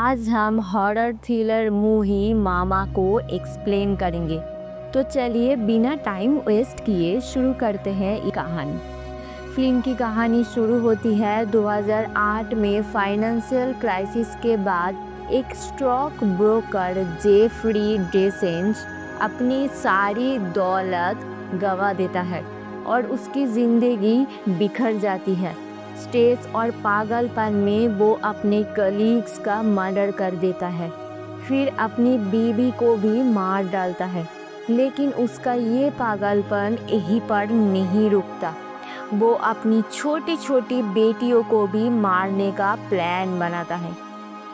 आज हम horror thriller movie मामा को एक्सप्लेन करेंगे। तो चलिए बिना टाइम वेस्ट किए शुरू करते हैं ये कहानी। फिल्म की कहानी शुरू होती है 2008 में। फाइनेंशियल क्राइसिस के बाद एक स्टॉक ब्रोकर जेफरी डेसेंज अपनी सारी दौलत गंवा देता है और उसकी ज़िंदगी बिखर जाती है। स्ट्रेस और पागलपन में वो अपने कलीग्स का मर्डर कर देता है, फिर अपनी बीवी को भी मार डालता है। लेकिन उसका ये पागलपन यहीं पर नहीं रुकता। वो अपनी छोटी छोटी बेटियों को भी मारने का प्लान बनाता है।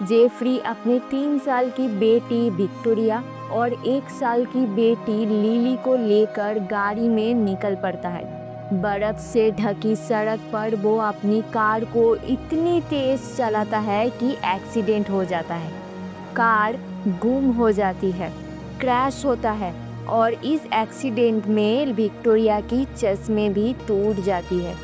जेफरी अपने 3 साल की बेटी विक्टोरिया और 1 साल की बेटी लिली को लेकर गाड़ी में निकल पड़ता है। बर्फ से ढकी सड़क पर वो अपनी कार को इतनी तेज चलाता है कि एक्सीडेंट हो जाता है। कार गुम हो जाती है, क्रैश होता है और इस एक्सीडेंट में विक्टोरिया की चश्मे भी टूट जाती है।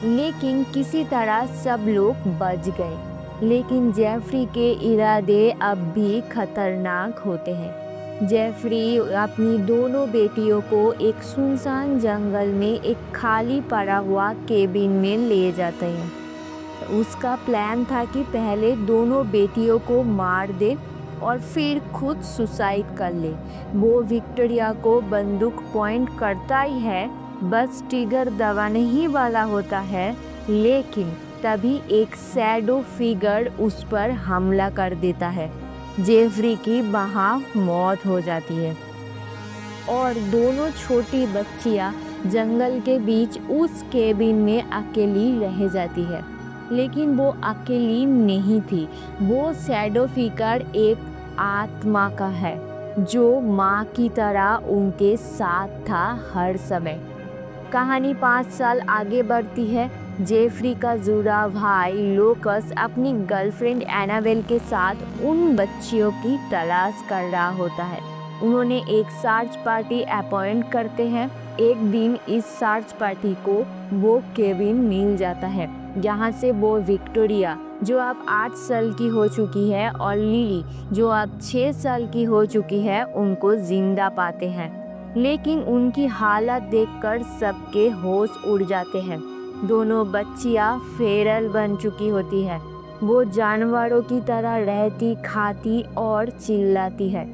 लेकिन किसी तरह सब लोग बच गए। लेकिन जेफरी के इरादे अब भी खतरनाक होते हैं। जेफरी अपनी दोनों बेटियों को एक सुनसान जंगल में एक खाली पड़ा हुआ केबिन में ले जाते हैं। उसका प्लान था कि पहले दोनों बेटियों को मार दे और फिर खुद सुसाइड कर ले। वो विक्टोरिया को बंदूक पॉइंट करता ही है, बस ट्रिगर दबाने ही वाला होता है। लेकिन तभी एक शैडो फिगर उस पर हमला कर देता है। जेफरी की वहाँ मौत हो जाती है और दोनों छोटी बच्चियाँ जंगल के बीच उस केबिन में अकेली रह जाती है। लेकिन वो अकेली नहीं थी। वो शैडो फिगर एक आत्मा का है जो माँ की तरह उनके साथ था हर समय। कहानी 5 साल आगे बढ़ती है। जेफरी का जुड़ा भाई लोकस अपनी गर्लफ्रेंड एनाबेल के साथ उन बच्चियों की तलाश कर रहा होता है। उन्होंने एक सर्च पार्टी अपॉइंट करते हैं। एक दिन इस सर्च पार्टी को वो केबिन मिल जाता है, जहाँ से वो विक्टोरिया जो अब 8 साल की हो चुकी है और लिली जो अब 6 साल की हो चुकी है उनको जिंदा पाते हैं। लेकिन उनकी हालत देखकर सबके होश उड़ जाते हैं। दोनों बच्चियां फेरल बन चुकी होती है। वो जानवरों की तरह रहती, खाती और चिल्लाती है।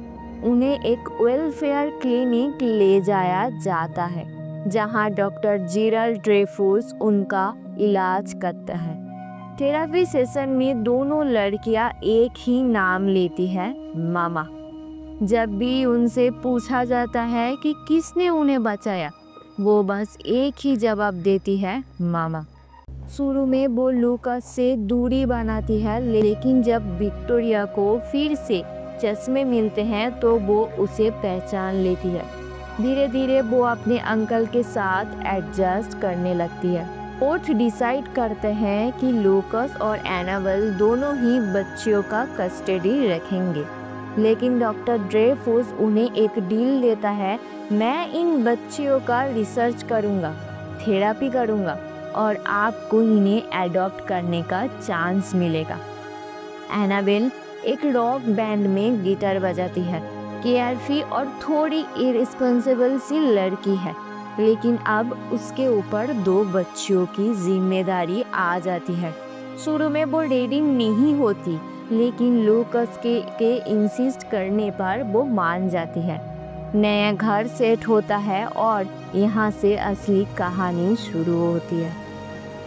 उन्हें एक वेलफेयर क्लिनिक ले जाया जाता है, जहां डॉक्टर जेराल्ड ड्रेफुस उनका इलाज करता है। थेरेपी सेशन में दोनों लड़कियां एक ही नाम लेती हैं, मामा। जब भी उनसे पूछा जाता है कि किसने उन्हें बचाया, वो बस एक ही जवाब देती है, मामा। शुरू में वो लूकस से दूरी बनाती है, लेकिन जब विक्टोरिया को फिर से चश्मे मिलते हैं तो वो उसे पहचान लेती है। धीरे धीरे वो अपने अंकल के साथ एडजस्ट करने लगती है। बोथ डिसाइड करते हैं कि लूकस और एनाबेल दोनों ही बच्चियों का कस्टडी रखेंगे। लेकिन डॉक्टर ड्रेफुस उन्हें एक डील देता है, मैं इन बच्चियों का रिसर्च करूँगा, थेरेपी करूँगा और आपको इन्हें एडॉप्ट करने का चांस मिलेगा। एनाबेल एक रॉक बैंड में गिटार बजाती है, केयरफ्री और थोड़ी इररिस्पॉन्सिबल सी लड़की है। लेकिन अब उसके ऊपर 2 बच्चियों की जिम्मेदारी आ जाती है। शुरू में वो रेडी नहीं होती, लेकिन लूकस के इंसिस्ट करने पर वो मान जाती है। नया घर सेट होता है और यहाँ से असली कहानी शुरू होती है।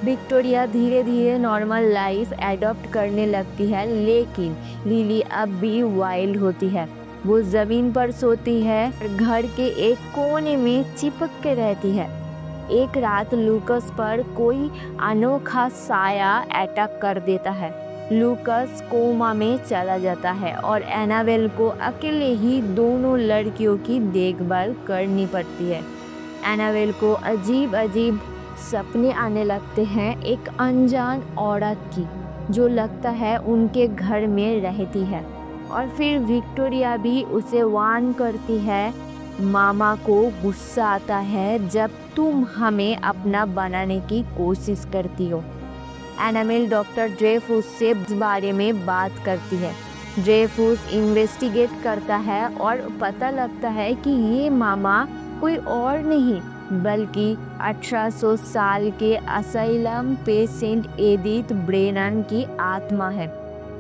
विक्टोरिया धीरे धीरे नॉर्मल लाइफ एडॉप्ट करने लगती है, लेकिन लिली अब भी वाइल्ड होती है। वो ज़मीन पर सोती है और घर के एक कोने में चिपक के रहती है। एक रात लूकस पर कोई अनोखा साया अटैक कर देता है। लूकस कोमा में चला जाता है और एनाबेल को अकेले ही दोनों लड़कियों की देखभाल करनी पड़ती है। एनाबेल को अजीब अजीब सपने आने लगते हैं, एक अनजान औरत की जो लगता है उनके घर में रहती है। और फिर विक्टोरिया भी उसे वार्न करती है, मामा को गुस्सा आता है जब तुम हमें अपना बनाने की कोशिश करती हो। एनाबेल डॉक्टर ड्रेफुस से इस बारे में बात करती है, ड्रेफूस इन्वेस्टिगेट करता है और पता लगता है कि ये मामा कोई और नहीं बल्कि 1800 साल के असाइलम पेशेंट एडिथ ब्रेनन की आत्मा है।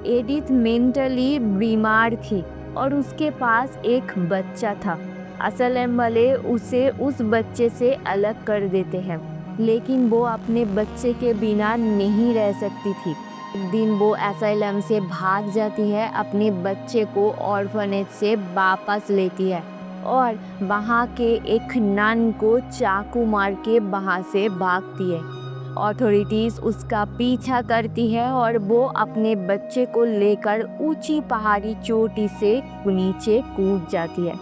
एडिथ मेंटली बीमार थी और उसके पास एक बच्चा था। असाइलम वाले उसे उस बच्चे से अलग कर देते हैं, लेकिन वो अपने बच्चे के बिना नहीं रह सकती थी। एक दिन वो असाइलम से भाग जाती है, अपने बच्चे को ऑर्फनेज से वापस लेती है और वहाँ के एक नन को चाकू मार के वहाँ से भागती है। अथॉरिटीज़ उसका पीछा करती है और वो अपने बच्चे को लेकर ऊंची पहाड़ी चोटी से नीचे कूद जाती है,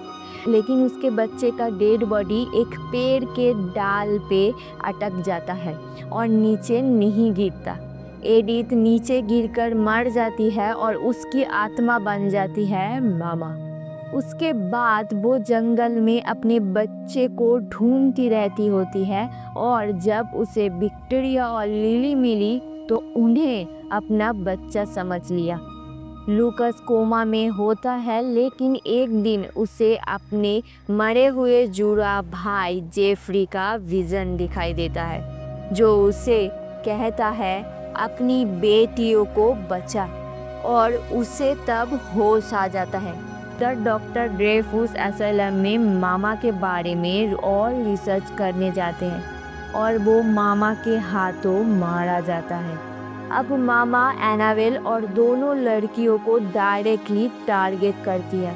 लेकिन उसके बच्चे का डेड बॉडी एक पेड़ के डाल पे अटक जाता है और नीचे नहीं गिरता। एडिथ नीचे गिरकर मर जाती है और उसकी आत्मा बन जाती है मामा। उसके बाद वो जंगल में अपने बच्चे को ढूंढती रहती होती है और जब उसे विक्टोरिया और लिली मिली तो उन्हें अपना बच्चा समझ लिया। लूकस कोमा में होता है, लेकिन एक दिन उसे अपने मरे हुए जुड़ा भाई जेफरी का विजन दिखाई देता है, जो उसे कहता है अपनी बेटियों को बचा, और उसे तब होश आ जाता है। डॉक्टर ड्रेफूस असाइलम में मामा के बारे में और रिसर्च करने जाते हैं और वो मामा के हाथों मारा जाता है। अब मामा एनाबेल और दोनों लड़कियों को डायरेक्टली टारगेट करती है।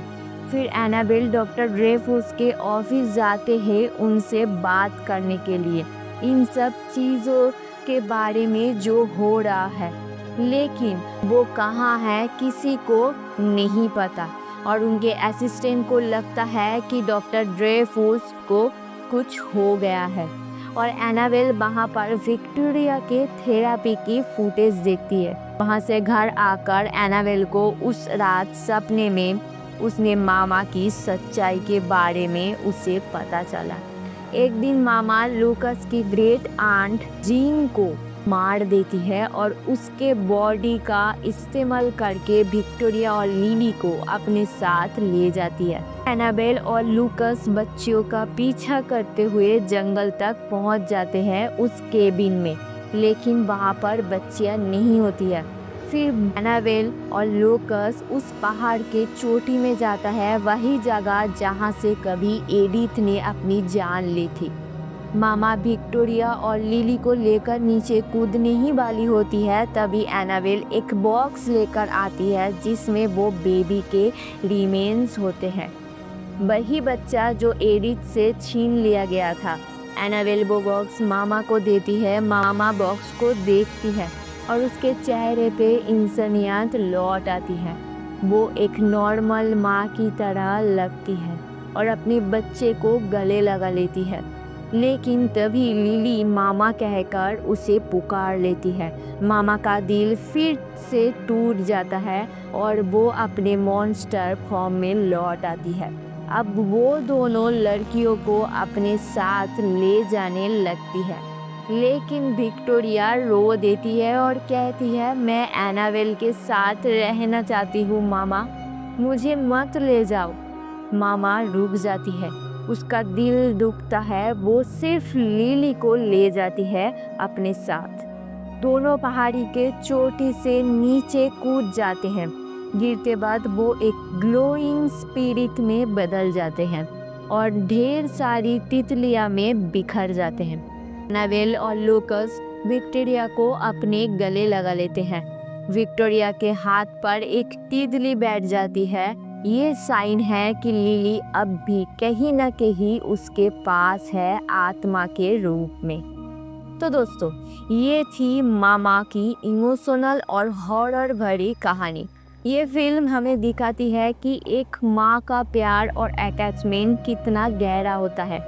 फिर एनाबेल डॉक्टर ड्रेफूस के ऑफिस जाते हैं उनसे बात करने के लिए इन सब चीज़ों के बारे में जो हो रहा है, लेकिन वो कहाँ है किसी को नहीं पता और उनके असिस्टेंट को लगता है कि डॉक्टर ड्रेफूस को कुछ हो गया है। और एनाबेल वहाँ पर विक्टोरिया के थेरेपी की फुटेज देखती है। वहाँ से घर आकर एनाबेल को उस रात सपने में उसने मामा की सच्चाई के बारे में उसे पता चला। एक दिन मामा लूकस की ग्रेट आंट जीन को मार देती है और उसके बॉडी का इस्तेमाल करके विक्टोरिया और लिली को अपने साथ ले जाती है। एनाबेल और लूकस बच्चियों का पीछा करते हुए जंगल तक पहुंच जाते हैं उस केबिन में, लेकिन वहां पर बच्चियां नहीं होती है। फिर एनाबेल और लूकस उस पहाड़ के चोटी में जाता है, वही जगह जहां से कभी एडिथ ने अपनी जान ली थी। मामा विक्टोरिया और लिली को लेकर नीचे कूदने ही वाली होती है, तभी एनाबेल एक बॉक्स लेकर आती है जिसमें वो बेबी के रिमेन्स होते हैं, वही बच्चा जो एडिथ से छीन लिया गया था। एनाबेल वो बॉक्स मामा को देती है। मामा बॉक्स को देखती है और उसके चेहरे पे इंसानियत लौट आती है। वो एक नॉर्मल माँ की तरह लगती है और अपने बच्चे को गले लगा लेती है, लेकिन तभी लिली मामा कहकर उसे पुकार लेती है। मामा का दिल फिर से टूट जाता है और वो अपने मॉन्स्टर फॉर्म में लौट आती है। अब वो दोनों लड़कियों को अपने साथ ले जाने लगती है, लेकिन विक्टोरिया रो देती है और कहती है मैं एनाबेल के साथ रहना चाहती हूँ मामा, मुझे मत ले जाओ। मामा रुक जाती है, उसका दिल दुखता है। वो सिर्फ लिली को ले जाती है अपने साथ। दोनों पहाड़ी के चोटी से नीचे कूद जाते हैं। गिरते बाद वो एक ग्लोइंग स्पिरिट में बदल जाते हैं और ढेर सारी तितलियां में बिखर जाते हैं। एनाबेल और लूकस विक्टोरिया को अपने गले लगा लेते हैं। विक्टोरिया के हाथ पर एक तितली बैठ जाती है। ये साइन है कि लिली अब भी कहीं ना कहीं उसके पास है आत्मा के रूप में। तो दोस्तों, ये थी मामा की इमोशनल और हॉरर भरी कहानी। ये फिल्म हमें दिखाती है कि एक माँ का प्यार और अटैचमेंट कितना गहरा होता है,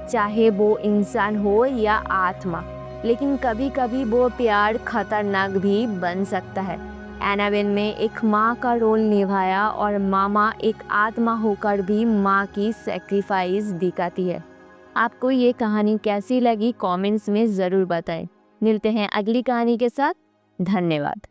चाहे वो इंसान हो या आत्मा। लेकिन कभी कभी वो प्यार खतरनाक भी बन सकता है। एनाबेल में एक माँ का रोल निभाया और मामा एक आत्मा होकर भी माँ की सैक्रिफाइस दिखाती है। आपको ये कहानी कैसी लगी कमेंट्स में ज़रूर बताएं। मिलते हैं अगली कहानी के साथ। धन्यवाद।